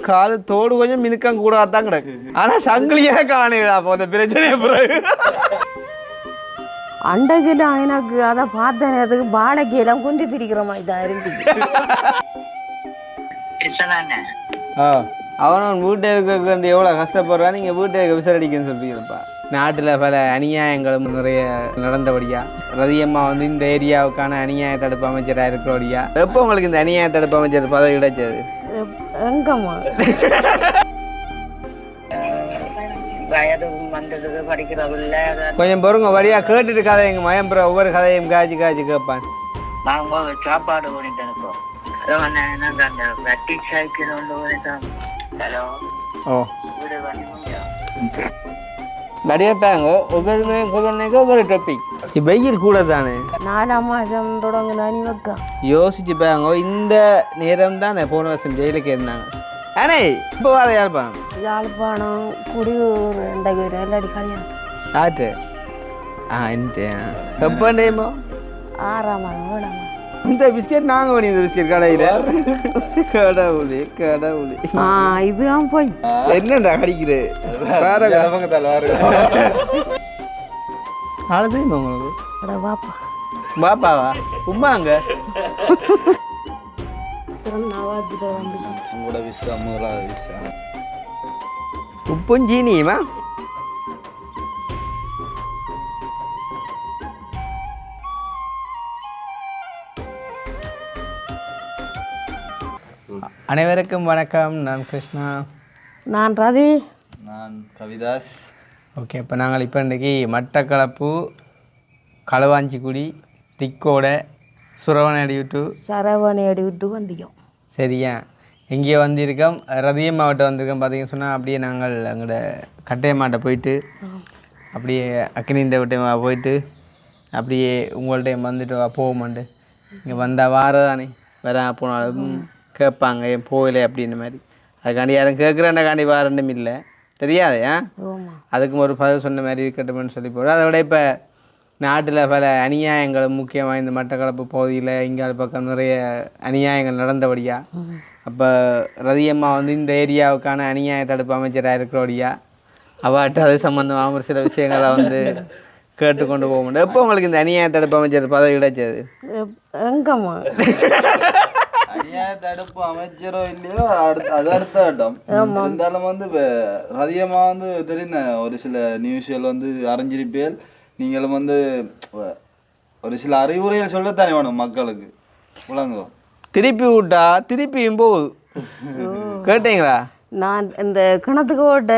காது தோடு கொஞ்சம் மினுக்கம் கூட தான் கிடக்கு. ஆனால் சங்கிலியே காணுங்களா அப்போ அந்த பிரச்சனையை பிறகு அண்டைக்கெல்லாம் எனக்கு அதை பார்த்த நேரத்துக்கு பாடைக்கெல்லாம் கொஞ்சம் பிரிக்கிற மாதிரி தான் இருந்துச்சு. அவன் வீட்டை இருக்க எவ்வளோ கஷ்டப்படுறான். நீங்கள் வீட்டை இருக்க விசாரிக்கன்னு சொல்றீங்கப்பா. நாட்டில் பல அநியாயங்களும் நிறைய நடந்தபடியா ரதியம்மா வந்து இந்த ஏரியாவுக்கான அநியாய தடுப்பு அமைச்சராக இருக்கிறபடியா எப்போ உங்களுக்கு இந்த அநியாய தடுப்பு அமைச்சர் பதவி கிடைச்சது? எங்கம்மா கொஞ்சம் பொறுங்க வழியா கேட்டுட்டு கதை எங்க மயம்புற ஒவ்வொரு கதையும் காய்ச்சி காய்ச்சி கேட்பான். சாப்பாடு ஓ நிறைய பேங்க ஒவ்வொரு டாபிக் வெயில் கூட தானே 4 மாதம் தொடங்குனா நீ வைக்க யோசிச்சு பாங்க. இந்த நேரம் தான் போன வருஷம் ஜெயிலுக்கு இருந்தாங்க. அண்ணே இப்போ வர யாழ்ப்பாணம் குடியூர் எல்லாடி கல்யாணம் ஆட்டு எப்போ டைமோ 6ஆம் மாதம் 7ஆம் மாதம். இந்த பிஸ்கெட் நாங்கள் பண்ணி இந்த பிஸ்கெட் கடையில் கடவுளே கடவுளே இதுதான் போய் என்னடா கடிக்குது நாளை தெரியுமா உங்களுக்கு? பாப்பா பாப்பாவா உமாங்க உப்பும் சீனியுமா? அனைவருக்கும் வணக்கம். நான் கிருஷ்ணா. நான் ரதி. நான் கவிதாஸ். ஓகே, இப்போ நாங்கள் இப்போ இன்றைக்கி மட்டக்களப்பு களுவாஞ்சிக்குடி திக்கோட சரவணடி விட்டு வந்தியோம். சரியா, எங்கேயோ வந்திருக்கோம். ரதியம் மாவட்டம் வந்திருக்கோம். பார்த்தீங்கன்னு சொன்னால் அப்படியே நாங்கள் எங்களோட கட்டையம்மாட்ட போயிட்டு அப்படியே அக்கினின்ற விட்டையமா போயிட்டு அப்படியே உங்கள்கிட்ட வந்துட்டு போவோமாண்டு. இங்கே வந்தால் வாரதானே வேற போனாலும் கேட்பாங்க ஏன் போகலை அப்படின்ற மாதிரி. அதுக்காண்டி யாரும் கேட்குறேன்டாக்காண்டி வாரண்டும் இல்லை தெரியாது. அதுக்கும் ஒரு பதில் சொன்ன மாதிரி இருக்கட்டும்னு சொல்லி போகிறோம். அதை விட இப்போ நாட்டில் பல அநியாயங்களும் முக்கியமாக இந்த மட்டக்களப்பு பகுதியில் இங்கால பக்கம் நிறைய அநியாயங்கள் நடந்தபடியா அப்போ ரதியம்மா வந்து இந்த ஏரியாவுக்கான அநியாய தடுப்பு அமைச்சராக இருக்கிறபடியா அவாட்ட அது சம்மந்தமாக ஒரு சில விஷயங்களை வந்து கேட்டுக்கொண்டு போக முடியும். எப்போ உங்களுக்கு இந்த அநியாய தடுப்பு அமைச்சர் பதவி கிடைச்சது? எங்கம்மா அநியாய தடுப்பு அமைச்சரோ இல்லையோ அது அடுத்த கட்டம். இருந்தாலும் வந்து இப்போ ரதியமா வந்து தெரிந்த ஒரு சில நியூஸ்கள் வந்து அறிஞ்சிருப்பியல். நீங்களும் வந்து ஒரு சில அறிவுரைகள் சொல்லத்தானே வேணும் மக்களுக்கு. விளங்கும் திருப்பி விட்டா திருப்பியும் போகுது. கேட்டீங்களா? நான் இந்த கிணத்துக்கு ஓட்ட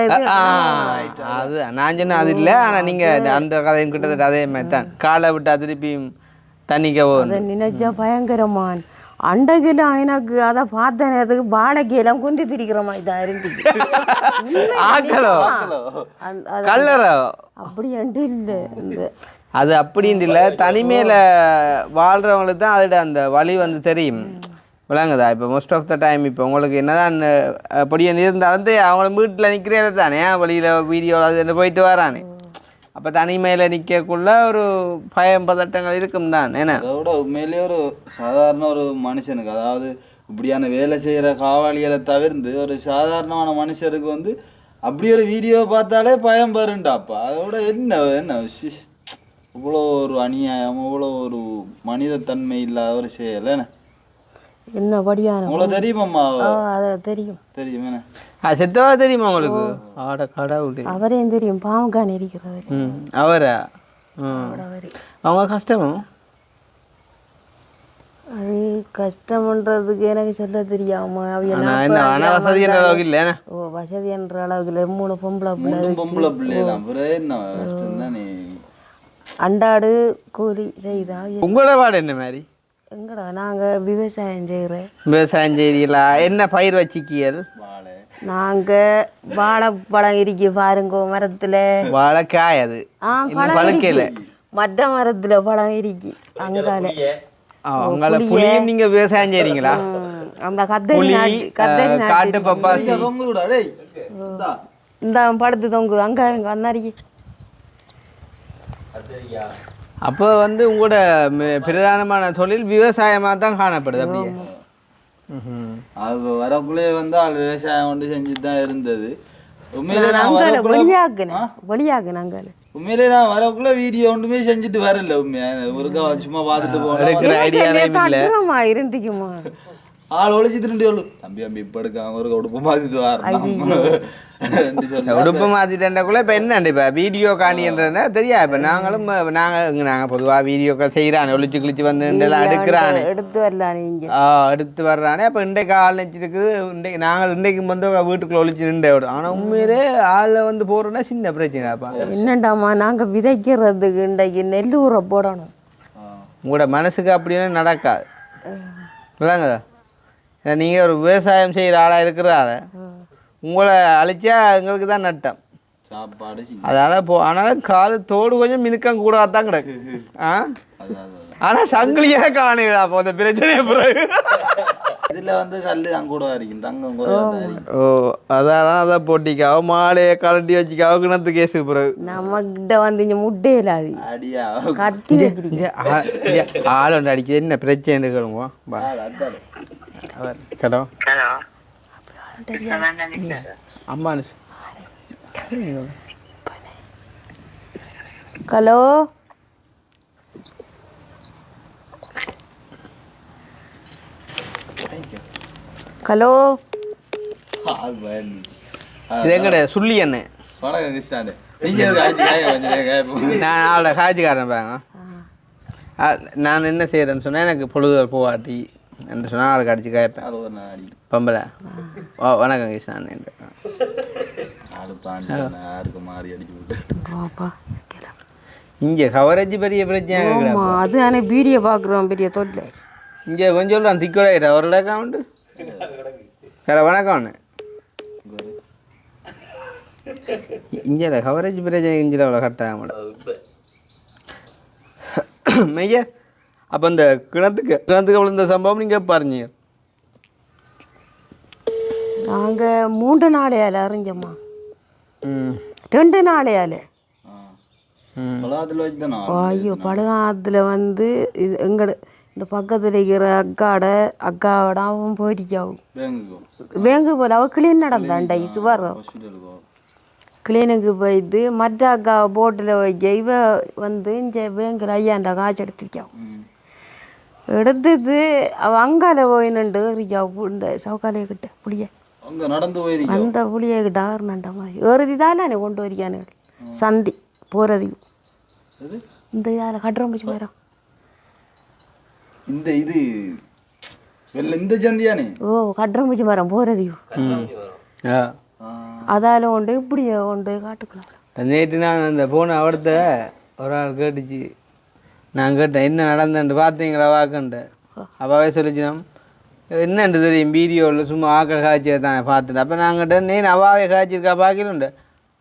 அது நான் சொன்ன அது இல்லை. ஆனால் நீங்கள் அந்த கதையும் கிட்டத்தட்ட அதே மாதிரி தான். காலை விட்டா திருப்பியும் தண்ணிக்க போகுது. நினைச்சா பயங்கரமான் அண்டைக்கெல்லாம் எனக்கு அதை பார்த்த நேரத்துக்கு பாடைக்கெல்லாம் கொஞ்சம் பிரிக்கிற மாதிரி தான் இருந்துச்சு. ஆக்களோ கல்லரோ அப்படி அண்டு இல்லை. இந்த அது அப்படின்னு இல்லை, தனிமையில் வாழ்கிறவங்களுக்கு தான் அதோட அந்த வழி வந்து தெரியும். விளங்குதா? இப்போ மோஸ்ட் ஆஃப் த டைம் இப்போ உங்களுக்கு என்னதான் அப்படியே இருந்தாலும் அவங்கள வீட்டில் நிற்கிறே தானே வழியில் வீடியோவில் அது போயிட்டு வரானே. அப்போ தனிமையில் நிற்கக்குள்ள ஒரு பயம் பதட்டங்கள் இருக்கும் தான். ஏன்னா அதோட உண்மையிலேயே ஒரு சாதாரண ஒரு மனுஷனுக்கு, அதாவது இப்படியான வேலை செய்கிற காவாளிகளை தவிர்த்து ஒரு சாதாரணமான மனுஷருக்கு வந்து அப்படி ஒரு வீடியோ பார்த்தாலே பயம் வருண்டாப்பா. அதோட என்ன என்ன இவ்வளோ ஒரு அநியாயம், இவ்வளோ ஒரு மனிதத்தன்மை இல்லாத ஒரு செயல் என்ன படியான உங்களுக்கு தெரியுமாம்மா? அதை தெரியும். தெரியும் என்ன செத்தவா தெரியுமா உங்களுக்கு? ஆட கடவுள் அவரையும் தெரியும். பாவக்கான் இருக்கிறவர் அவரா? அவங்க கஷ்டமும் அது கஷ்டம்ன்றதுக்கு எனக்கு சொல்ல தெரியாம வசதி என்ற அளவுக்கு இல்லை. வசதி என்ற அளவுக்கு இல்லை. 3 பொம்பளை பிள்ளைலாம் அண்டாடு கூலி செய்தா. உங்களோட பாடு என்ன மாதிரி? எங்கடா நாங்கள் விவசாயம் செய்கிறேன். விவசாயம் செய்கிறீங்களா? என்ன பயிர் வச்சிக்கியல்? நாங்கள் வாழைப்பழம் இருக்கு பாருங்க மரத்தில். வாழைக்காய் அது பழுக்கையில் மற்ற மரத்தில் பழம் இருக்கு. அங்கால அங்கால புளியும் நீங்கள் விவசாயம் செய்கிறீங்களா? அந்த கத்தரி காட்டு பப்பாசி இந்த படுத்து தொங்குது அங்கே அங்கே வந்தாரிக்கு. அப்போ வந்து உங்களோட பிரதானமான தொழில் விவசாயமாக தான் காணப்படுது. அப்படியே அது வரக்குள்ளே வந்து ஆள் விவசாயம் கொண்டு செஞ்சுட்டு தான் இருந்தது. உண்மையிலே நான் அங்கால வரக்குள்ள வெளியாகுனேன் அங்கால. உண்மையிலே நான் வரக்குள்ள வீடியோ ஒன்றுமே செஞ்சுட்டு வரல. உண்மையா ஒருக்கா சும்மா பார்த்துட்டு போனோம். இருந்துக்குமா ஆள் ஒழிச்சிட்டு சொல்லு தம்பி தம்பி இப்போ எடுக்காம ஒரு உடுப்பு மாத்திட்டு வரணும். உடுப்பு மாற்றிட்டேன்டக்குள்ள இப்போ என்னண்டு இப்போ வீடியோ காணின்றதுனா தெரியாது. இப்போ நாங்கள் பொதுவாக வீடியோக்கள் செய்கிறானே ஒழிச்சு கிழிச்சு வந்து எல்லாம் எடுக்கிறானே எடுத்து வரலாம் நீங்க. எடுத்து வர்றானே. அப்போ இன்றைக்கு ஆள் நினச்சிருக்குது. இன்றைக்கு வந்து வீட்டுக்குள்ள ஒழிச்சு நின்று விடும். ஆனால் உண்மையிலே ஆளை வந்து போடுறோன்னா சின்ன பிரச்சனைப்பா. என்னண்டாமா நாங்கள் விதைக்கிறதுக்கு இன்றைக்கு நெல் ஊற போடணும். உங்களோட மனசுக்கு அப்படின்னு நடக்காது இல்லைங்கதா. நீங்கள் ஒரு விவசாயம் செய்கிற ஆளாக இருக்கிறதால உங்களை அழிச்சா எங்களுக்கு தான் நட்டம் சாப்பாடு. அதனால் ஆனாலும் காது தோடு கொஞ்சம் மினுக்கம் கூட தான் கிடக்கு. ஆனால் சங்கிலியாக காணுங்களா அப்போ அந்த பிரச்சனையை பிறகு இதில் வந்து கல் அங்கூட இருக்கும் தங்கம் கூட. ஓ அதான் போட்டிக்காவோ மாலையை கலட்டி வச்சுக்காவோ கிணத்து கேஸு பிறகு நம்ம கிட்ட வந்து இங்கே முட்டையில அது அடியா கட்டி வச்சிருக்கீங்க. ஆள் ஒன்று அடிக்குது. என்ன பிரச்சனை கேளுங்க ஹலோ அம்மா ஹலோ ஹலோ இது எங்கட சுள்ளி என்ன வணக்கம் கிருஷ்ணாண்டு. நான் அவளோட காய்ச்சிக்காரன் பாங்க. நான் என்ன செய்கிறேன்னு சொன்னால் எனக்கு பொழுதுகள் போவாட்டி என்று சொன்னால் அவளுக்கு அடிச்சு கேட்பேன். பொம்பளை வணக்கம் கிருஷ்ணான் இங்கே கவரேஜ் பெரிய பிரச்சனை. அது ஆனால் வீடியோ பார்க்குறோம் பெரிய தொழில். இங்கே கொஞ்சம் சொல்கிறான் திக்கோட ஒரு அக்கௌண்ட்டு வேறு வணக்கம் இங்கே கவரேஜ் பிரச்சனை இங்கே அவ்வளோ கரெக்டாக மெய்யர். அப்போ இந்த கிணத்துக்கு விழுந்த சம்பவம் நீங்கள் பாருங்க. நாங்கள் 3 நாளையால் அறிஞ்சோம்மா. 2 நாளையால். ஐயோ படுகாத்தில் வந்து எங்கட இந்த பக்கத்தில் இருக்கிற அக்காவோட அவன் போயிருக்காவும் பேங்கு போல் அவள் கிளீன் நடந்தாண்டா சுவர் கிளீனுக்கு போயிட்டு மற்ற அக்கா போட்டில் வைக்க இவ வந்து இந்த பேங்கில் ஐயாண்டா காய்ச்சி எடுத்துருக்காவும். எடுத்துட்டு அவள் அங்கால போய் நின்று இந்த சவுக்காலையை கிட்ட புளிய அந்த புளியை கிட்ட ஆறுனாண்டா மாதிரி ஏறுதி தானே கொண்டு வரிக்கானு சந்தி போகிறதையும் இந்த இதால் கட்டுறம்பூச்சி மரம் இந்த இது இந்த சந்தியானே. ஓ கட்டுறம்பூச்சி மரம் போகிறதையும் அதால் கொண்டு இப்படியே கொண்டு காட்டுக்கலாம். நேற்று நான் அந்த போன அவடத்த ஒரு ஆள் கேட்டுச்சு. நான் கேட்டேன் என்ன நடந்தேன்ட்டு பார்த்தீங்களா வாக்கன்ட்டு. அப்பாவே சொல்லிச்சுனோம் என்னென்று தெரியும் வீடியோவில் சும்மா ஆக்கள் காய்ச்சல் தான் பார்த்துட்டு. அப்போ நான் கேட்டேன் நீ அவாவே காய்ச்சிருக்கா பார்க்கலுண்டு.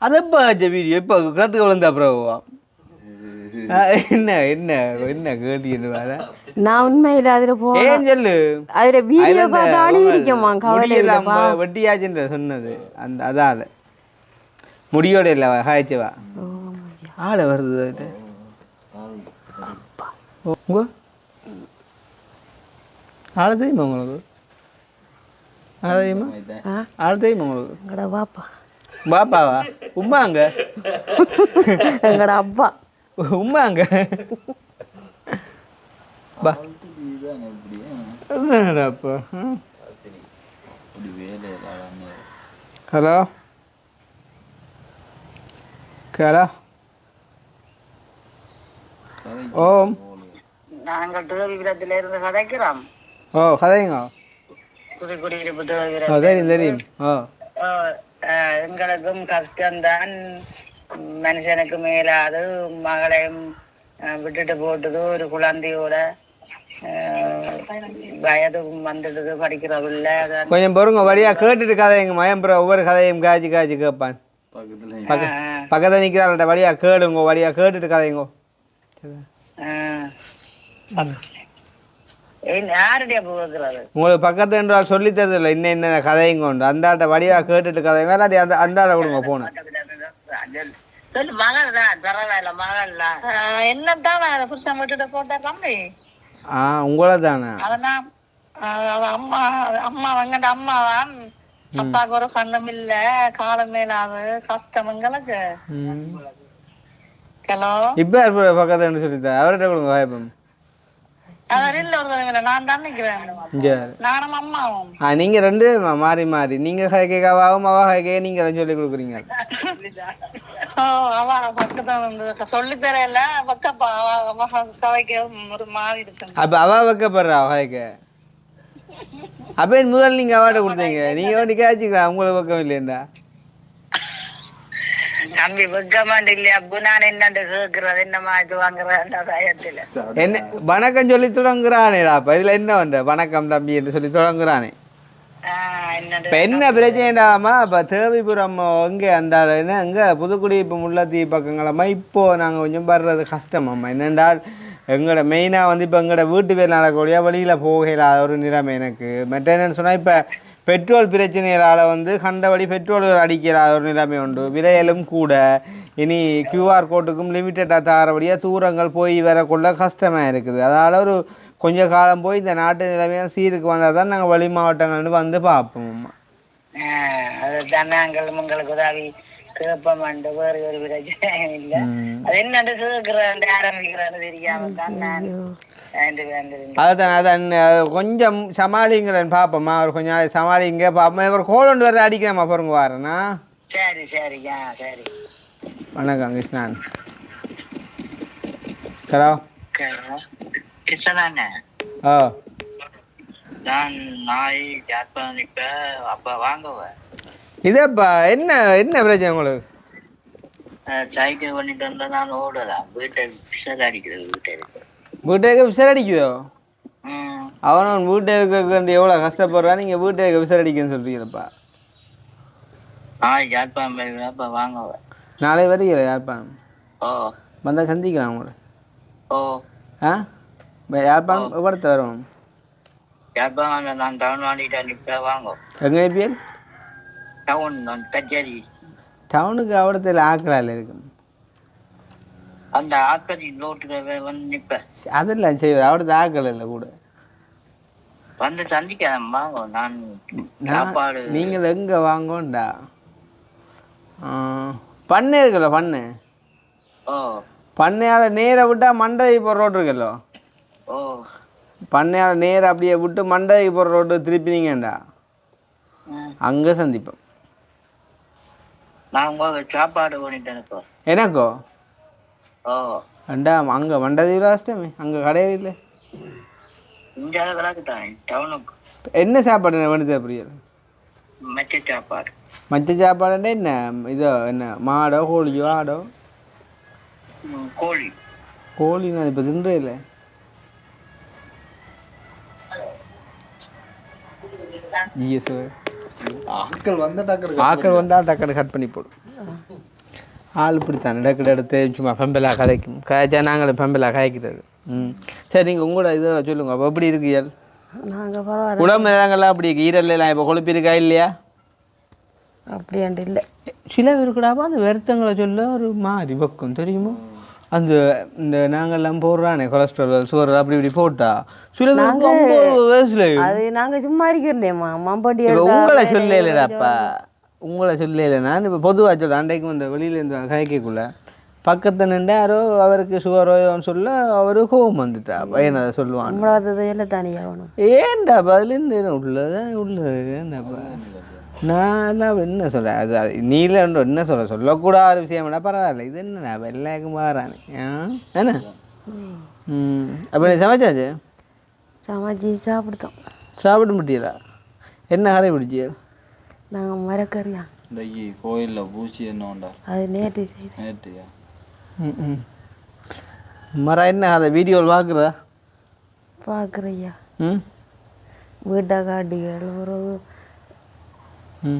அது எப்போ காய்ச்ச வீடியோ இப்போ கிணத்துக்கு விழுந்தா அப்புறம் என்ன என்ன என்ன கேட்டு வேற. நான் உண்மையில் அதில் ஏன் சொல்லு அதில் வீடியோ பார்த்து அழுகிருக்கம்மா கவலை வெட்டியாச்சுன்ற சொன்னது அந்த அதால் முடியோட இல்லை காய்ச்சவா ஆளை வருது. ஆளை தெரியுமா உங்களுக்கு? ஆளை தெரியுமா? ஆளை தெரியுமா உங்களுக்கு? எங்கட பாப்பா. பாப்பாவா? உமாங்க எங்கட அப்பா உமாங்க பா அப்பா. ஹலோ ஹலோ ஓம் நாங்கள் தேவிபுரத்துல இருந்து கதைக்கிறோம். ஓ கதைங்க. புதுக்குடியிருப்பு தெரியும் தெரியும். எங்களுக்கும் கஷ்டம்தான். மனுஷனுக்கு மேலாது மகளையும் விட்டுட்டு போட்டுது. ஒரு குழந்தையோட வயது வந்துடுது படிக்கிறவில்லை. கொஞ்சம் பொறுங்க வழியா கேட்டுட்டு கதைங்க மயம்புற ஒவ்வொரு கதையும் காய்ச்சி காய்ச்சி கேட்பான். பக்கத்தில் நிற்கிறாள்கிட்ட வழியா கேளுங்க வழியா கேட்டுட்டு கதைங்கோ. உங்களுக்கு பக்கத்து என்றால் சொல்லி தரதில்லை இன்னும் என்ன கதைங்க உண்டு. அந்த ஆட்ட வழியா கேட்டுட்டு கதைங்க இல்லாட்டி அந்த ஆட்ட கொடுங்க போன என்னதான் புருஷன் விட்டுட்டு போட்டா தம்பி. உங்களை தானே அவ அம்மா அம்மா எங்கட அம்மா தான். அப்பாவுக்கு ஒரு கண்ணம் இல்ல, காலம் மேலாது கஷ்டம் எங்களுக்கு. ஹலோ, இப்போ பக்கத்துல சொல்லித்தரேன் அவர்கிட்ட கொடுங்க வாய்ப்பம். அவர் இல்ல, ஒரு தடவை இல்லை, நான் தான் நிக்கிறேன். இங்கே நானும் அம்மாவும். நீங்கள் ரெண்டு மாறி மாறி நீங்கள் கேட்காவும் அவ கேட்க நீங்கள் அதை சொல்லி கொடுக்குறீங்க. ஓ, அவ பக்கத்தான் வந்து சொல்லித்தர இல்ல, பக்கப்பா அவ சவைக்க ஒரு மாதிரி இருக்கு. அப்போ அவ வைக்கப்படுறா கேட்க. அப்போ முதல் நீங்கள் அவாட்ட கொடுத்தீங்க, நீங்கள் வந்து கேச்சிக்கலாம் உங்களுக்கு பக்கம் இல்லையா? தம்பி வைக்க மாட்டேன் இல்லையா, நான் என்னண்டு கேட்கறது, என்னமா இது வாங்குறேன் பயத்துல. என்ன வணக்கம் சொல்லி தொடங்குறானேடா. அப்போ இதில் என்ன வந்த வணக்கம் தம்பி என்று சொல்லி தொடங்குறானே. என்னண்டு இப்போ என்ன பிரச்சனைடாமா, இப்போ தேவிபுரம் எங்கே அந்த என்ன எங்கே புதுக்குடி இப்போ முல்லைத்தீ பக்கங்களம்மா இப்போது நாங்கள் கொஞ்சம் வர்றது கஷ்டமாம்மா. என்னென்றால் எங்களோட மெயினாக வந்து இப்போ எங்களோட வீட்டு பேர் நடக்கக்கூடிய வழியில் போகலாத ஒரு நிலைமை எனக்கு. மற்ற என்னென்னு சொன்னால் இப்போ பெட்ரோல் பிரச்சனைகளால் வந்து கண்டபடி பெட்ரோல் அடிக்கிறாத ஒரு நிலைமை உண்டு. விலையிலும் கூட இனி கியூஆர் கோட்டுக்கும் லிமிட்டடாக தரபடியாக தூரங்கள் போய் வரக்குள்ள கஷ்டமாக இருக்குது. அதனால் ஒரு கொஞ்ச காலம் போய் இந்த நாட்டு நிலைமையாக சீருக்கு வந்தால் தான் நாங்கள் வெளி மாவட்டங்கள்னு வந்து பார்ப்போம். அதுதான் நாங்கள் உங்களுக்கு உதவி கேட்போம், வேறு ஒரு பிரச்சனையும் இல்லை. அது என்னண்டு கேட்கிறேன் ஆரம்பிக்கிறேன்னு தெரியாம தான் நான் அதான் அதான் கொஞ்சம் சமாளிங்கிறேன் பார்ப்போம்மா. அவர் கொஞ்சம் நாளைக்கு சமாளிங்க பார்ப்போம். ஒரு கோல் ஒன்று வரது அடிக்கிறேம்மா பாருங்க வாரேண்ணா. சரி சரியா சரி. வணக்கம் கிருஷ்ணன். ஹலோ கிருஷ்ணன். ஓ நான் நாய் ஜாப்பான் இப்ப அப்ப வாங்குவேன். இதப்பா என்ன என்ன பிரச்சனை உங்களுக்கு? சைக்கிள் பண்ணிட்டு வந்தா நான் ஓடலாம், வீட்டை விசல் அடிக்கிறது. வீட்டுக்கு விசில் அடிக்குதோ? அவன் வீட்டுக்கு எவ்வளோ கஷ்டப்படுறான், நீங்கள் வீட்டுக்கு விசில் அடிக்குன்னு சொல்கிறீங்கப்பா. நாய் ஜாப்பான் அப்ப வாங்குவேன். நாளை வரீங்களா யாழ்ப்பாணம்? ஓ வந்தால் சந்திக்கலாம் உங்களை. ஓ ஆ யாழ்ப்பாணம் எவ்வளோத்த வரும்? ஜாப்பான் நான் டவுன் வாங்கிட்டு நிற்ப வாங்க. எங்கே பேர்? டவுன் கச்சேரி. டவுனுக்கு அவ்வளோத்தில் ஆக்கலால் இருக்கு. அந்த ஆக்கரி நோட்டுல வந்து நிற்ப. அதெல்லாம் செய்வார், அவ்வளோத்து ஆக்கல இல்லை கூட வந்து சந்திக்கிறேன் வாங்க. நான் சாப்பாடு நீங்கள் எங்கே வாங்கோண்டா பண்ணை இருக்குல்ல பண்ணு. ஓ பண்ணையால் நேரை விட்டால் மண்டை போகிற ரோடு இருக்குல்லோ. ஓ பண்ணையால் நேராக அப்படியே விட்டு மண்டைக்கு போகிற ரோடு திருப்பினீங்கண்டா அங்கே சந்திப்போம். நான் உங்களுக்கு சாப்பாடு பண்ணிட்டேன். எனக்கோ? ஓ அண்டா அங்கே மண்டதி லாஸ்ட்டமே அங்கே கடையில் இல்லை. இந்த அளவுக்கு தான் டவுனுக்கு. என்ன சாப்பாடு வேணுது புரியல? மச்ச சாப்பாடு. மற்ற சாப்பாடுன்னா என்ன இதோ என்ன மாடோ கோழியோ ஆடோ? கோழி. கோழி நான் இப்போ தின்றே இல்லை. ஜிஎஸ் ஆட்கள் வந்தால் டக்குனு கட் பண்ணி போடும். ஆள் இப்படித்தான் டக்குனு எடுத்து சும்மா பெம்பலா கதைக்கும் காய்ச்சா நாங்களும் பெம்பலா காய்க்கிறது. சரி நீங்கள் உங்களோட இதில் சொல்லுங்கள். அப்போ எப்படி இருக்கு ஈரல்? நாங்கள் பரவாயில்ல. உடம்பு நேரங்கள்லாம் அப்படி இருக்கு. ஈரல்லாம் இப்போ கொழுப்பு இருக்கா இல்லையா? அப்படியாண்டு இல்லை. சில பேருக்கூடாப்பா அந்த வருத்தங்களை சொல்ல ஒரு மாதிரி பக்கம் தெரியுமா? அந்த இந்த நாங்கள்லாம் போடுறானே கொலஸ்ட்ரால் சுகர் அப்படி இப்படி போட்டா சில வயசுல அது நாங்கள் சும்மா இருக்கிறேம்மா மம்பட்டி. உங்களை சொல்லலப்பா, உங்களை சொல்லல. நான் இப்போ பொதுவாக சொல்ல அன்றைக்கு இந்த வெளியிலேருந்து காய்க்கக்குள்ள பக்கத்து நின்று யாரோ அவருக்கு சுகரோ சொல்ல அவரு கோவம் வந்துட்டா பையன் அதை சொல்லுவான். எல்லாம் தனியாகணும் ஏன்டாப்பா அதுலேருந்து உள்ளதான் உள்ளது ஏன்டாப்பா நான் என்ன சொல்ல அது நீல என்ன சொல்லக்கூடாத விஷயம்னா பரவாயில்ல. இது என்ன வெள்ளையாக்கு மாறானே என்ன? அப்போ நீ சமைச்சாச்சு? சமைச்சி சாப்பிடுத்தோம். சாப்பிட முடியல. என்ன கரை பிடிச்சியா? நாங்கள் மரக்கறியா இந்த கோயிலில் பூச்சி என்ன உண்டா அது நேற்று செய்து நேற்றுயா? மரம் என்ன அதை வீடியோவில் பார்க்குறதா? பார்க்குறையா வீட்டை காட்டிகள் ஒரு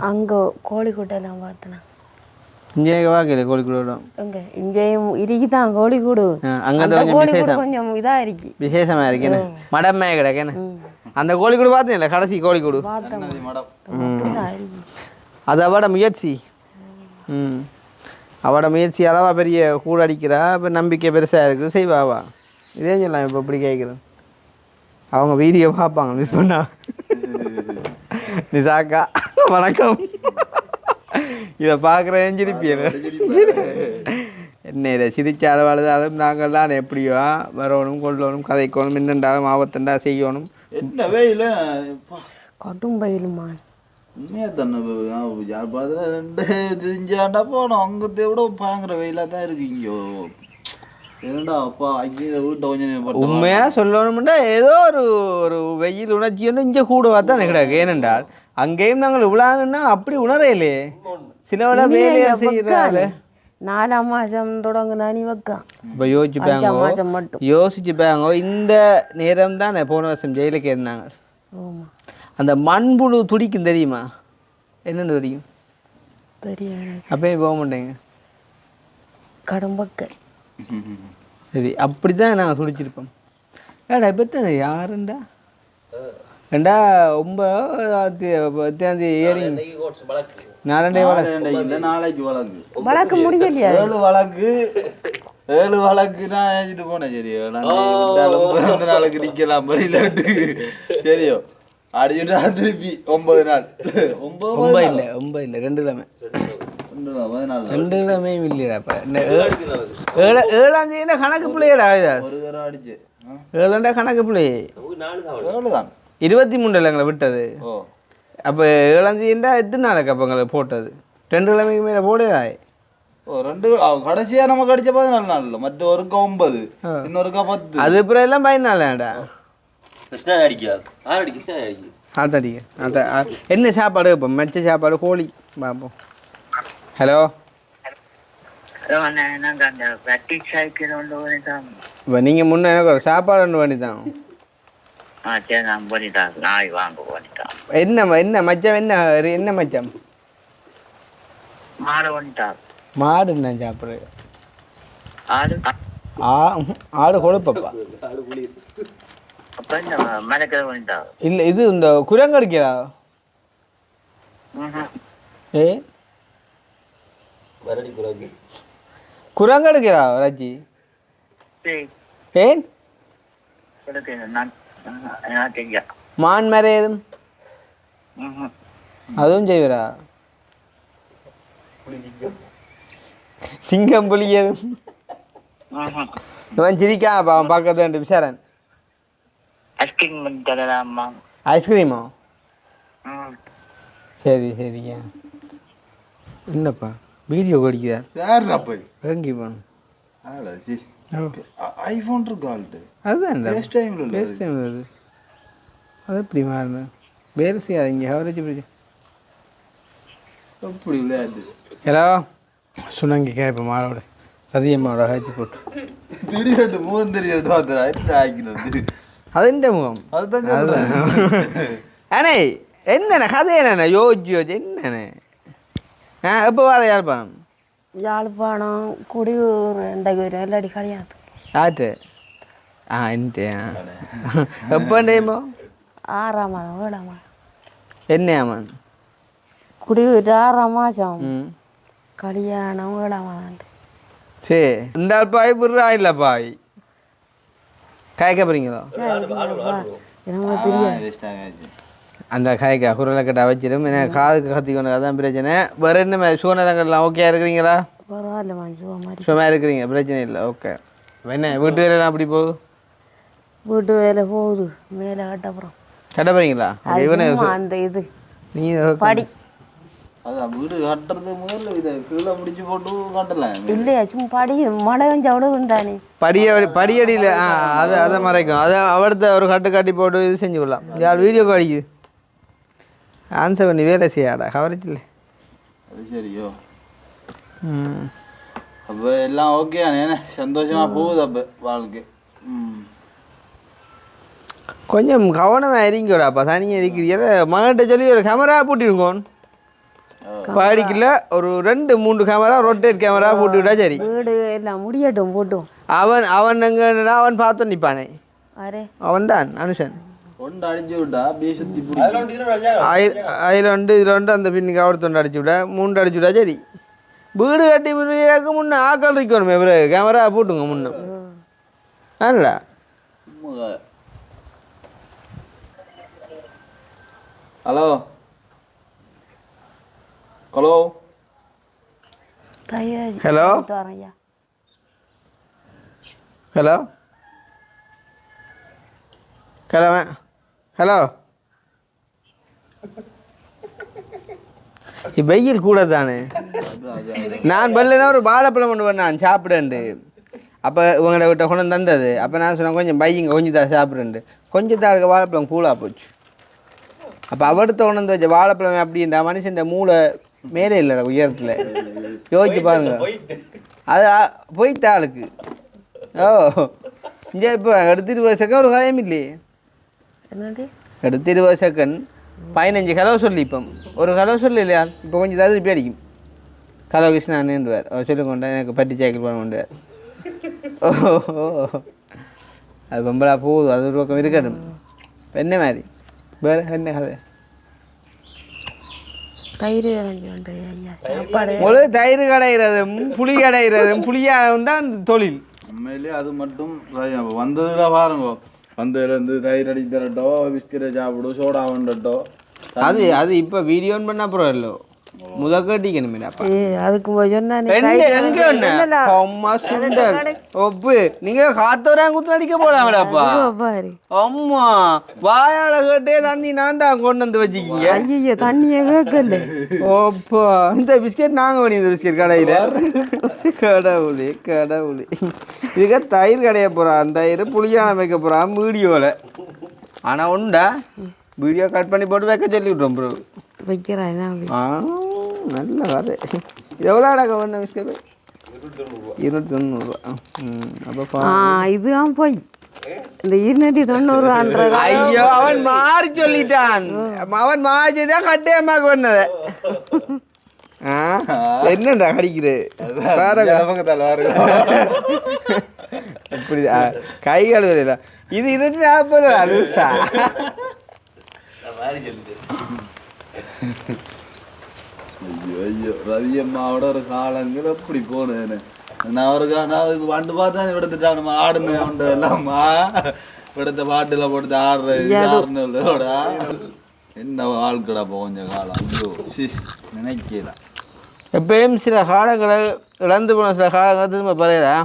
அங்கே கோழிக்கூட்டெல்லாம் பார்த்தேனா. இங்கே பார்க்கல கோழிக்கூட எங்கே இங்கேயும் இருக்குதான் கோழிக்கூடு. அங்கே கோழிக்கூடு கொஞ்சம் இதாக இருக்கு, விசேஷமாக இருக்கேன்னு மடமே கிடக்கேன்னு. அந்த கோழிக்கூடு பார்த்தீங்களா கடைசி கோழிக்கூடு? அது அவட முயற்சி. அவட முயற்சி அளவா பெரிய கூட அடிக்கிறா. இப்போ நம்பிக்கை பெருசாக இருக்குது செய்வாவா. இதே சொல்லலாம். இப்போ இப்படி கேட்குறேன் அவங்க வீடியோ பார்ப்பாங்க மிஸ் பண்ணா. நிசாக்கா வணக்கம். இதை பார்க்குறேன் சிரிப்பியர். என்ன இதை சிரிச்ச அளவாளுதாலும் நாங்கள் தான் எப்படியோ வரணும் கொள்ளணும் கதைக்கணும் என்னென்றாலும் ஆபத்தண்டா செய்யணும். என்னவே இல்லை கடும் பயிலுமா உண்மையாக தானே யாழ்ப்பாணத்தில் 2 தெரிஞ்சாண்டா போனோம். அங்கே விட பயங்கர வெயிலாக தான் இருக்கு இங்கோ. ஏன்டா அப்பா அங்கே வீட்டை கொஞ்சம் உண்மையாக சொல்லணும்னா ஏதோ ஒரு வெயில் உணர்ச்சி வந்து இங்கே கூடவா தான் கிடக்கு. ஏனென்றால் அங்கேயும் நாங்கள் விழாங்கன்னா அப்படி உணரையிலே சிலவள வேலையை செய்யறாள். 4ஆம் மாதம் தொடங்குனா நீ வைக்கா. இப்போ யோசிச்சுப்பாங்க இந்த நேரம் தான் போன வருஷம் ஜெயிலுக்கு இருந்தாங்க. அந்த மண்புழு துடிக்கும் தெரியுமா? என்னென்னு தெரியும்? தெரியாது. அப்பயே போக மாட்டேங்க கடம்பக்கல். சரி அப்படி தான் நாங்கள் துடிச்சிருப்போம். ஏடா இப்போ யாருண்டா 9 ஏறிங்க 4 வழக்கு நாளைக்கு வழக்கு முடியலையா? 7 வழக்கு நான் இது போனேன். சரி பிறந்த நாளுக்கு நிற்கலாம் பரியிலாட்டு சரியோ அடிச்சுட்டா திருப்பி 9 நாள் 9 இல்லை 2 கிழமை 2 கிழமையும் இல்லையாப்பா. 7ஆம் தேதி கணக்கு பிள்ளையடா ஒரு தடவை அடிச்சு 7 கணக்கு பிள்ளை 7 தான் 23 எங்களை விட்டது. அப்போ 7ஆம் தேதிண்டா எத்தனை நாளைக்கு அப்போ எங்களை போட்டது? 2 கிழமைக்கு மேலே போடுதா? 2 கடைசியாக நம்ம கடிச்ச 14 நாள் இல்லை, மற்ற ஒருக்கா 9 இன்னொருக்கா 10. அது அப்புறம் எல்லாம் 14 நாளேடா. என்ன சாப்பாடு இப்போ மெச்ச சாப்பாடு கோழி பார்ப்போம். ஹலோ இப்போ நீங்கள் முன்னே எனக்கு ஒரு சாப்பாடு ஒன்று பண்ணி தான். என்ன என்ன மச்சம் என்ன மச்சம் மாடு என்ன சாப்பிட்றது? ஆடு கொழுப்பப்பா இல்லை இது இந்த குரங்கு அடிக்கிறா. குரங்கு அடிக்கிறா ராஜி. ஏன் மான் மேரே ஏதும் அதுவும் செய்வரா? சிங்கம் புலி ஏதும் இவன் சிரிக்கா அவன் பார்க்கறது விசாரன். ஐஸ்கிரீமோ? சரி சரிங்க. என்னப்பா வீடியோ கடிக்குதா? யாருடா போய் எங்கே போகணும்? ஐஃபோன் இருக்கு ஆள்கிட்ட. அதுதான் ஃபேஸ் டைமில் அது அது எப்படி மாறணும்? வேறு செய்யாதீங்க கவரேஜ் பிடிச்சி அப்படி விளையாடு. ஹலோ சொன்னாங்க கேட்ப மாரோட ரதியம்மாவோட காய்ச்சி போட்டு திடீர்னு முகம் தெரியாது ஆக்கினது. அது எந்த முகம்? அதுதான் அண்ணே என்னண்ணே கதை என்னண்ணே யோசிச்சு என்னண்ணே எப்போ வர யாழ்ப்பாணம்? யாழ்ப்பாணம் குடியூர் இல்லாடி கல்யாணத்துக்கு ஆட்டு என்ன எப்போ டைமோ? 6ஆம் மாதம் 7ஆம் மாதம். என்ன ஆமான் குடியூர் 6ஆம் மாதம் கல்யாணம் 7ஆம் மாதம். சரி இந்த பாய் புடுறா இல்லை பாய் காய்க்க போறீங்களோ? எனக்கு தெரியாது. அந்த காய்க்கா குரலை கட்ட வச்சிடும். ஏன்னா காதுக்கு கத்திக்கணும் அதான் பிரச்சனை. வேறு என்ன சுகநலங்கள்லாம் ஓகே இருக்கிறீங்களா? பரவாயில்லம்மா மாதிரி சும்மா இருக்கிறீங்க பிரச்சனை இல்லை. ஓகே என்ன வீட்டு வேலைலாம் அப்படி போகுது? வீட்டு வேலை போகுது மேலே கட்டப்புறம் கட்ட போறீங்களா? அந்த இது நீ படி அதான் வீடு கட்டுறது முதல்ல இதை கீழே முடிச்சு போட்டு கட்டலாம் இல்லையா சும்மா படி மழை வெஞ்ச அவ்வளவு தானே படியடியில் அதை மறைக்கும். அதை அவர்த்த ஒரு கட்டு காட்டி போட்டு இது செஞ்சு விடலாம். யார் வீடியோ காடிக்குது ஆன்சர் பண்ணி வேலை செய்யாடா கவரேஜ் இல்லை. அது சரியோ அப்போ எல்லாம் ஓகே ஏன்னா சந்தோஷமாக போகுது அப்போ வாழ்க்கை. கொஞ்சம் கவனமாக இருங்கடாப்பா. தனியாக இருக்கிறீங்க மகன்கிட்ட சொல்லி ஒரு கேமரா போட்டிருக்கோம். படிக்கல ஒரு 2-3 கேமரா ரொட்டேட் கேமரா போட்டு விட்டா சரி. வீடு எல்லாம் முடியட்டும் போட்டும். அவன் எங்கன்னா அவன் பார்த்து நிற்பானே அவன் தான் அனுஷன் ஒன்று அடிச்சு விட்டா அப்படியே சுற்றி அதில் இதில் அந்த பின்னுக்கு அவர்த்து அடிச்சு விட 3 அடிச்சு விட்டா சரி. வீடு கட்டி முன்னாக்கு முன்னே ஆக்கள் இருக்கணுமே கேமரா போட்டுங்க முன்னே. ஆடா ஹலோ ஹலோ தயாரி ஹலோ தரையா ஹலோ ஹலோ ஹலோ வெயில் கூட தானே. நான் வெள்ளனா ஒரு வாழைப்பழம் கொண்டு வந்தேன் சாப்பிடண்டு. அப்போ இவங்களை விட்ட கொண்டு தந்தது. அப்போ நான் சொன்னேன் கொஞ்சம் பையங்க கொஞ்சம் தான் சாப்பிடுண்டு. கொஞ்சம் தான் இருக்க வாழைப்பழம் கூலாக போச்சு. அப்போ அவடுத்த கொண்டு வந்து வச்ச வாழைப்பழம் அப்படின்ற மனுஷன் மூளை மேலே இல்லை உயரத்தில். யோசிச்சு பாருங்க. அது போயிட்ட ஆளுக்கு. ஓ இங்கே இப்போ அடுத்த 20 செகண்ட் ஒரு கதையும் இல்லையே. என்னது அடுத்த 20 செகண்ட் 15 கலவை சொல்லி இப்போ ஒரு கலவை சொல்லி இல்லையா. இப்போ கொஞ்சம் ஏதாவது இப்போ அடிக்கும் கலவை கிருஷ்ணான்னுவார். அவர் சொல்லி கொண்டா எனக்கு பட்டி சைக்கிள் பண்ண கொண்டுவார். ஓ அது பொம்பளா போகுது. அது ஒரு பக்கம் இருக்கட்டும். என்ன மாதிரி வேறு என்ன கதை தயிர் கடைஞ்சி வந்து ஐயா சாப்பாடு உங்களுக்கு தயிர் கடைகிறதும் புளி கடைகிறதும் புளியானதும் தான் தொழில். உண்மையிலேயே அது மட்டும் வந்ததுல பாருங்க. வந்ததுலேருந்து தயிர் அடிச்சு தரட்டோ பிஸ்கெட்டை சாப்பிடும் சோடா வந்துட்டோ அது அது இப்போ வீடியோன்னு பண்ண அப்புறம் இல்லை முதக்கட்டிக்கணுமே. அதுக்கு சொன்னா எங்க அம்மா சுண்டல் ஒப்பு நீங்க காத்தவராங்க குத்து அடிக்க போலாமடாப்பா. பாரு அம்மா வாயால கேட்டே தண்ணி நான் தான் கொண்டு வந்து வச்சுக்கிங்க. ஐயோ தண்ணியே கேட்கல. ஓப்பா இந்த பிஸ்கெட் நாங்க வேணும். இந்த பிஸ்கெட் கடையில கடவுளே கடவுளே. இதுக்கு தயிர் கடைய போறான். தயிர் புளியான வைக்க போறான் வீடியோல. ஆனா உண்டா வீடியோ கட் பண்ணி போட்டு வைக்க சொல்லி விட்றோம் ப்ரோ. வைக்கிறேன் நல்ல கதை. எவ்வளோ அடக்க வேணும் பிஸ்கெட் 290. அப்போ இதுதான் போய் இந்த 290. ஐயோ அவன் மாறி சொல்லிட்டான். அவன் மாறி தான் கட்டேமாக்கு பண்ணத. என்னண்டா கடிக்குது இப்படி கை கழுவல. இது 240 அது ஐயோ ஐயோ ரதியம்மாவோட ஒரு காலங்கள் எப்படி போனேன்னு நான் ஒரு நான் இப்போ வண்டு பார்த்தா விடுத்துட்டானுமா ஆடுனேன் எல்லாம்மா விடுத்த பாட்டில் போட்டு ஆடுறதோட என்ன வாழ்க்கடா கொஞ்ச காலம். ஐயோ நினைக்கல. எப்பயும் சில காலங்களை இழந்து போன சில காலங்களை திரும்ப பறையடா.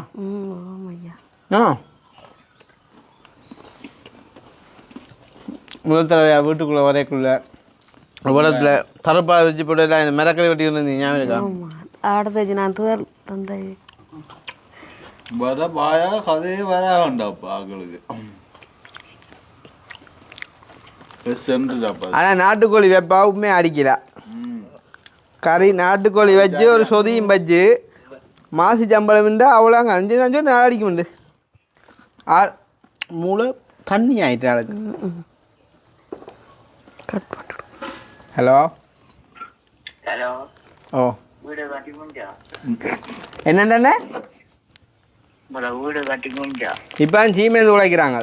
முதல் தடவையா வீட்டுக்குள்ளே வரைக்குள்ள உலகத்தில் தரப்பாக வச்சு போட்டு எல்லாம் இந்த மிளக்கறி வெட்டி இருந்தீங்க ஞாபகம் இருக்கா? ஆடுறது நான் தூர் தந்தது வர பாயா கதையே வர வேண்டாப்பா ஆக்களுக்கு. ஆனால் நாட்டுக்கோழி வைப்பா உண்மையாக அடிக்கல. கறி நாட்டுக்கோழி வச்சு ஒரு சொதியும் வச்சு மாசி சம்பளம் இருந்தால் அவ்வளோங்க 5 நாள் அடிக்க முடியுது. மூளை தண்ணி ஆயிட்டு ஆளுக்கு. ஹலோ ஹலோ ஓ வீடு கட்டி முடிஞ்சா என்னண்டண்ணே வீடு கட்டி முடிஞ்சா இப்போ சீமேந்து உழைக்கிறாங்க.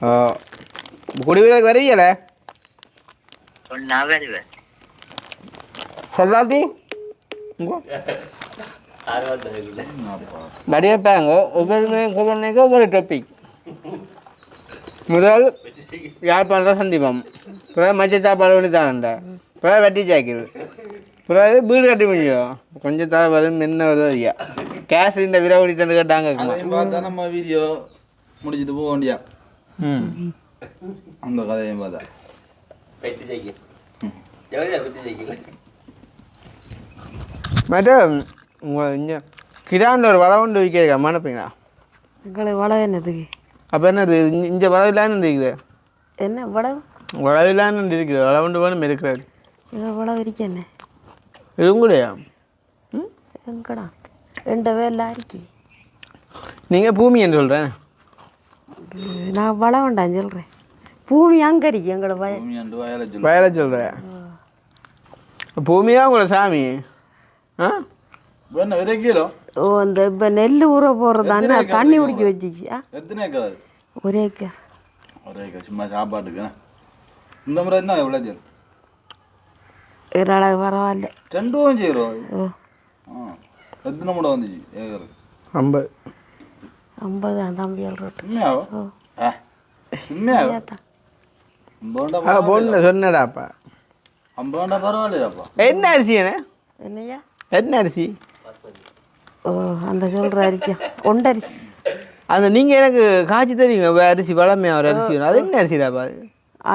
ஓ குடிவீரருக்கு வருவீங்களே சொன்னா வருவேன் சொல்லாட்டி வடிவைப்பாங்க. ஒவ்வொரு டாபிக் முதல் யாழ்ப்பாணத்தில் சந்திப்போம். பிறகு மச்சத்தா பழவனி தானண்டா. பிறகு வெட்டி சாய்க்குது. பிறகு வீடு கட்டி முடியும். கொஞ்சம் தான் வரும் என்ன வருது ஐயா கேஸ் இந்த விரை ஓடிட்டு கேட்டாங்க. பார்த்தா நம்ம வீடியோ முடிச்சுட்டு போக வேண்டியா அந்த கதையும் பார்த்தா மேடம் உங்கள் இங்கே கிராண்டில் ஒரு வள கொண்டு விற்க மனப்பீங்களா? எங்களுக்கு வளவு என்னதுக்கு? அப்போ என்னது இங்கே வளவில்லான்னு இருக்குது? என்ன வளவு? வளவில்லான்னு இருக்குது. வள கொண்டு வேணும் இருக்கிறாரு. வளவு இருக்க என்ன இது உங்களையா? எங்கடா 2 வேலை இருக்கு. நீங்கள் பூமி என்று சொல்கிறேன். நான் வள வேண்டாம் சொல்கிறேன். பூமி அங்கே இருக்கு எங்களோட வயலை சொல்கிறேன். பூமியாக உங்களோட சாமி. விதைக்கிறோம். ஓ அந்த இப்போ நெல் ஊற போடுறதானே தண்ணி குடிக்க வச்சுச்சு. எத்தனை ஏக்கர் அது? 1 ஏக்கர். 1 ஏக்கர் சும்மா சாப்பாட்டுக்கு. இந்த முறை என்ன விளைச்சல்? இறால பரவாயில்ல 2 ஓ எத்தனை மூட வந்துச்சு ஏக்கர்? 50. 50 தம்பி உண்மையாவோ? உண்மையாவோ? ஐம்பது பொண்ணு சொன்னடாப்பா. 50 பரவாயில்லையாப்பா. என்ன அரிசி என்ன என்னையா என்ன அரிசி? ஓ அந்த சொல்கிற அரிசியா கொண்டரிசி. அந்த நீங்கள் எனக்கு காய்ச்சி தெரியுங்க அரிசி வளமையாக ஒரு அரிசி வேணும். அது என்ன அரிசிடாப்பா? அது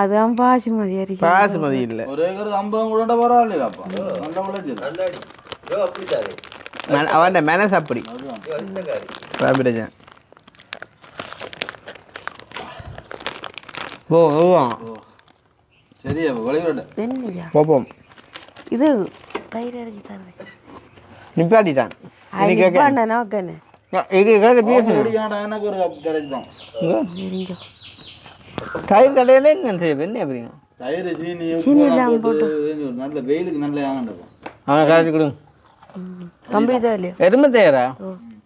அதுதான் பாசுமதி அரிசி. பாசுமதி இல்லை. ஒரு ஏக்கருக்கு 50 கூட பரவாயில்லையாப்பா. நல்ல விளைச்சல். அவன் மனசு அப்படி பிரச்சனை. ஓ ஓ சரியா வழிவிட என்னையா போப்போம். இது தயிர் அரிசி தருவேன். நிப்பாட்டிட்டான். நோக்கண்ணே எனக்கு ஒரு கப் கிடைச்சுதான். தயிர் கடையில் என்ன செய்ய என்ன எப்படிங்க? தயிர் சீனி போட்டு நல்ல வெயிலுக்கு நல்ல ஆகண்டப்பா. அவனை காய்ச்சி கொடுங்க. கம்பி தான் இல்லையா எருமை தயாரா?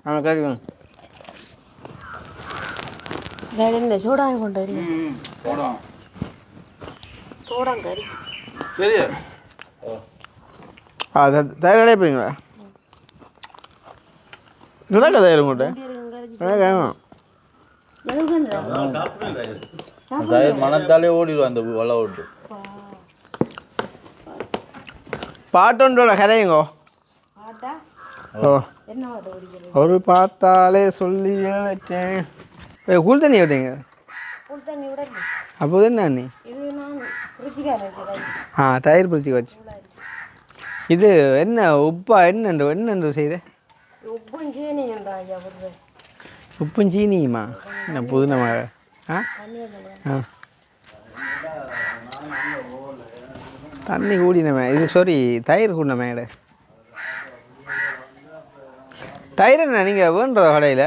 அவனை காய்ச்சி கொடுங்க. என்ன சூடாக கொண்டு வரீங்க? போடுவான் சூடாங்கறி சரியா? தயார் கடையே போறீங்களா? கிடக்க தயார் உங்கள்கிட்ட தயிர் மனத்தாலே ஓடிடுவோம் அந்த வலை ஓட்டு. பாட்டோண்டோட கரையுங்கோ. ஓ ஒரு பார்த்தாலே சொல்லி வச்சேன். கூழ் தண்ணி விட்டீங்க? அப்போது என்ன நீ தயிர் பிடிச்சி வச்சு இது என்ன உப்பா என்னென்று செய்த? உப்பும் சீனியுமா? என்ன புதுனமாக? தண்ணி கூடினமே இது சாரி தயிர் கூடினமே இட தயிர் என்ன நீங்கள் வேணுற கடையில்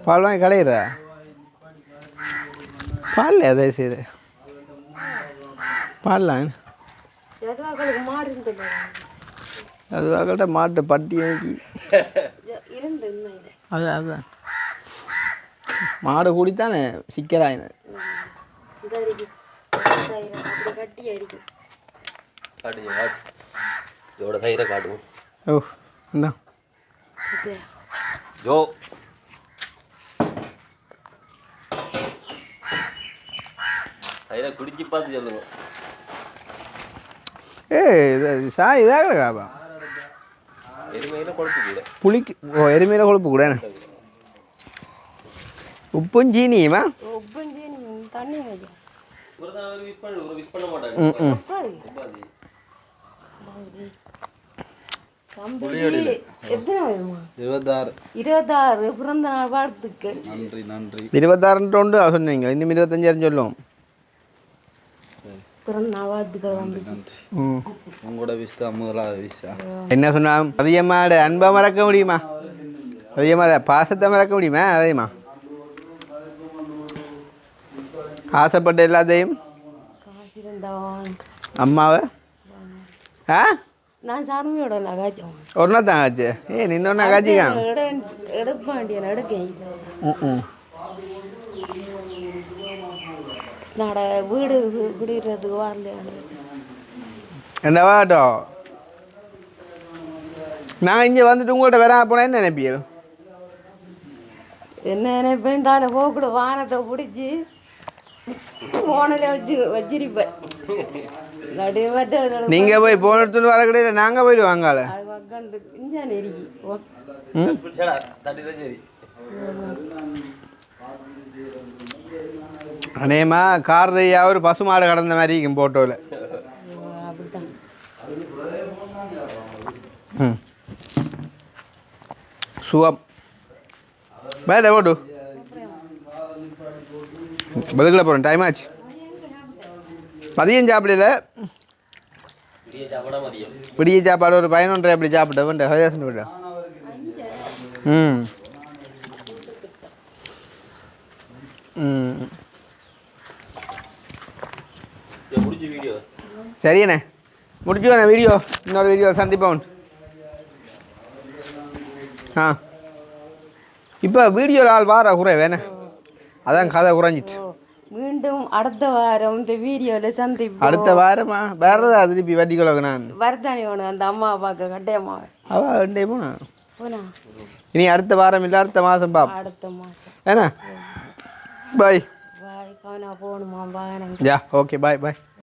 பால் வாங்கி கடையிறா? பால் அதே செய்யுது பால்லாம் அது வாக்கிட்ட மாட்டு பட்டி வாங்கி அதுதான் மாடு கூடித்தானே சிக்கலாயின. ஓ என்ன ஜோ குடிச்சு பார்த்து சொல்லுங்க. இது இதாக கிடக்காப்பா எருமையில கொழுப்பு கூட புளிக்கு. ஓ எருமையில கொழுப்பு கூட. உப்பும் சீனியுமா? தண்ணி பண்ண மாட்டாங்க. எத்தனை 26 பிறந்த நாள் வாழ்த்துக்கள். நன்றி நன்றி. 26 சொன்னீங்க, இன்னும் 25 சொல்லுவோம். பிறந்த நாள் வாழ்த்துக்கள். உங்களோட விஷ் தான் முதலாவது விஷா. என்ன சொன்னா அதிகமாட அன்பை மறக்க முடியுமா? அதிகமாக பாசத்தை மறக்க முடியுமா? அதேமா ஆசைப்பட்ட எல்லாத்தையும் அம்மாவை நான் சாமியோட நகாச்சோம் ஒரு நாள் தான் ஆச்சு. இன்னொரு நகாச்சிக்கா எடுக்க வேண்டிய எடுக்கேன். வீடு குடிக்கிறதுக்கு வரல என்ன வாட்டம். நான் இங்கே வந்துட்டு உங்கள்கிட்ட வர போனேன். என்ன நினைப்பியோ? என்ன நினைப்பேன் தானே போக்கூட வானத்தை பிடிச்சி போனதை வச்சிருப்பேன். நீங்க போய் போன எடுத்துட்டு வர கிடையாது, நாங்க போயிடுவோம் அங்கால. அநேகமா கார்தையா ஒரு பசுமாடு கடந்த மாதிரி இருக்கும் போட்டோல. சுகம் வேலை ஓட்டு பதுக்கில் போகிறேன். டைம் ஆச்சு. மதியம் சாப்பிடல, விடிய சாப்பாடு ஒரு 11:30 அப்படி சாப்பிட்டேன். வேண்ட ஹரிதாசன் விட சரியண்ணே முடிச்சுக்கண்ணே. வீடியோ இன்னொரு வீடியோ சந்திப்போம். இப்போ வீடியோவில் ஆள் வார குறை வேணே, அதான் கதை குறைஞ்சிட்டு. மீண்டும் அடுத்த வாரம் இந்த வீடியோவில் சந்திப்போம். அடுத்த வாரமா வேறதா திருப்பி வட்டிக்குள்ள நான் வரதானே ஒன்று அந்த அம்மா பார்க்க கட்டையம்மா அவள் போனா போனா இனி அடுத்த வாரம் இல்லை அடுத்த மாதம் பாப்போம். அடுத்த மாதம் ஏன்னா பாய் பாய். அவனா போகணுமா வாங்க யா ஓகே பாய் பாய்